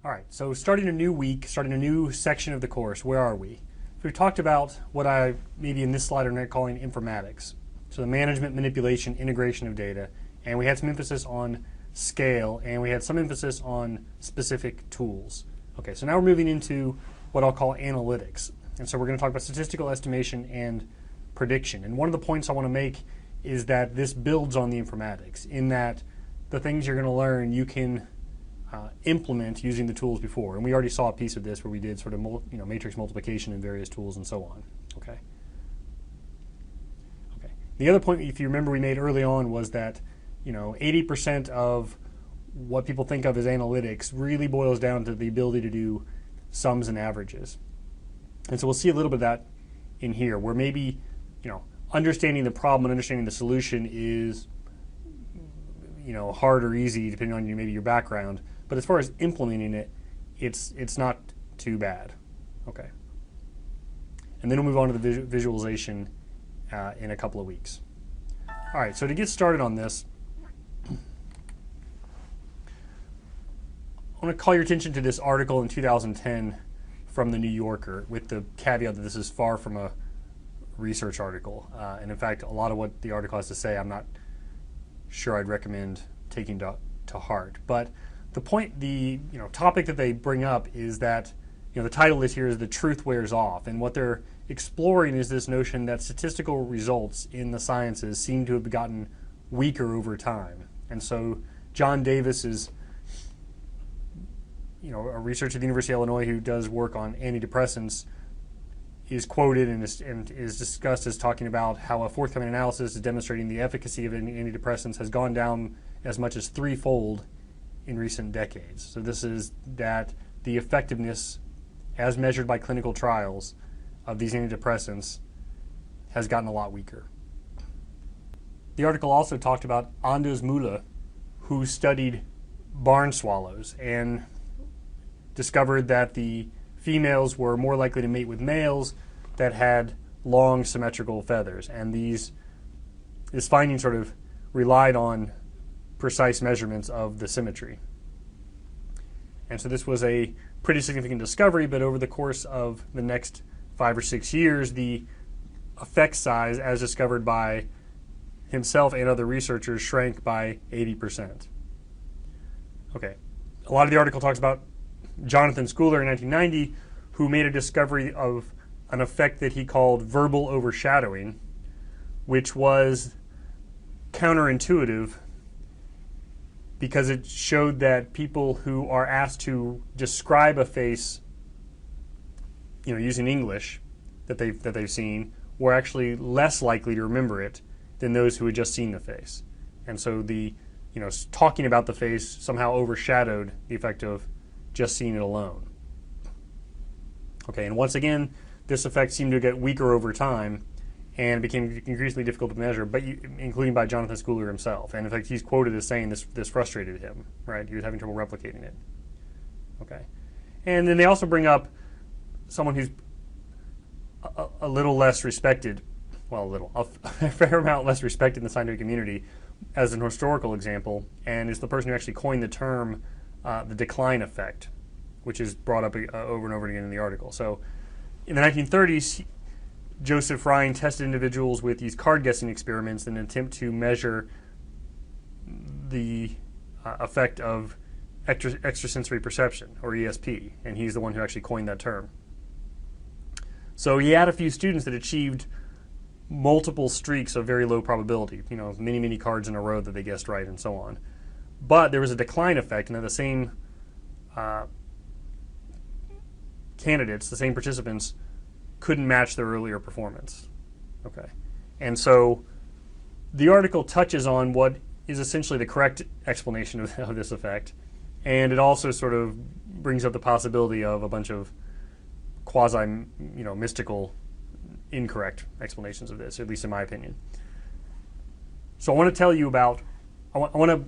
All right, so starting a new week, starting a new section of the course, where are we? So we've talked about what I maybe in this slide are calling informatics. So the management, manipulation, integration of data, and we had some emphasis on scale, and we had some emphasis on specific tools. Okay, so now we're moving into what I'll call analytics. And so we're going to talk about statistical estimation and prediction. And one of the points I want to make is that this builds on the informatics, in that the things you're going to learn you can implement using the tools before. And we already saw a piece of this where we did sort of matrix multiplication and various tools and so on. Okay. The other point, if you remember, we made early on was that 80% of what people think of as analytics really boils down to the ability to do sums and averages. And so we'll see a little bit of that in here, where maybe understanding the problem and understanding the solution is hard or easy depending on maybe your background. But as far as implementing it, it's not too bad. Okay. And then we'll move on to the visualization in a couple of weeks. All right, so to get started on this, I want to call your attention to this article in 2010 from the New Yorker, with the caveat that this is far from a research article. And in fact, a lot of what the article has to say, I'm not sure I'd recommend taking to heart. But the point, the topic that they bring up is that the title of this here is "The Truth Wears Off," and what they're exploring is this notion that statistical results in the sciences seem to have gotten weaker over time. And so John Davis is a researcher at the University of Illinois who does work on antidepressants, is quoted and is discussed as talking about how a forthcoming analysis is demonstrating the efficacy of antidepressants has gone down as much as threefold in recent decades. So this is that the effectiveness, as measured by clinical trials, of these antidepressants has gotten a lot weaker. The article also talked about Anders Müller, who studied barn swallows and discovered that the females were more likely to mate with males that had long symmetrical feathers, and this finding sort of relied on precise measurements of the symmetry. And so this was a pretty significant discovery, but over the course of the next 5 or 6 years, the effect size, as discovered by himself and other researchers, shrank by 80%. Okay, a lot of the article talks about Jonathan Schooler in 1990, who made a discovery of an effect that he called verbal overshadowing, which was counterintuitive because it showed that people who are asked to describe a face, using English that they've seen, were actually less likely to remember it than those who had just seen the face. And so talking about the face somehow overshadowed the effect of just seeing it alone. Okay, and once again, this effect seemed to get weaker over time and became increasingly difficult to measure, but including by Jonathan Schooler himself. And in fact, he's quoted as saying this frustrated him, right? He was having trouble replicating it. Okay, and then they also bring up someone who's a little less respected, a fair amount less respected in the scientific community as an historical example, and is the person who actually coined the term the decline effect, which is brought up over and over again in the article. So in the 1930s, Joseph Rhine tested individuals with these card guessing experiments in an attempt to measure the effect of extrasensory perception, or ESP, and he's the one who actually coined that term. So he had a few students that achieved multiple streaks of very low probability, many cards in a row that they guessed right and so on. But there was a decline effect, and then the same candidates, the same participants, couldn't match their earlier performance. Okay, and so the article touches on what is essentially the correct explanation of this effect, and it also sort of brings up the possibility of a bunch of mystical, incorrect explanations of this, at least in my opinion. So I want to tell you about, I want to,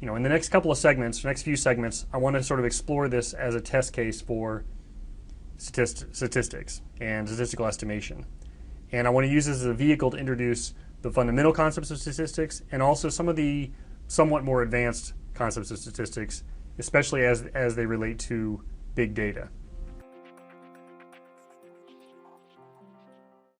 in the next couple of segments, next few segments, I want to sort of explore this as a test case for statistics and statistical estimation. And I want to use this as a vehicle to introduce the fundamental concepts of statistics and also some of the somewhat more advanced concepts of statistics especially as they relate to big data.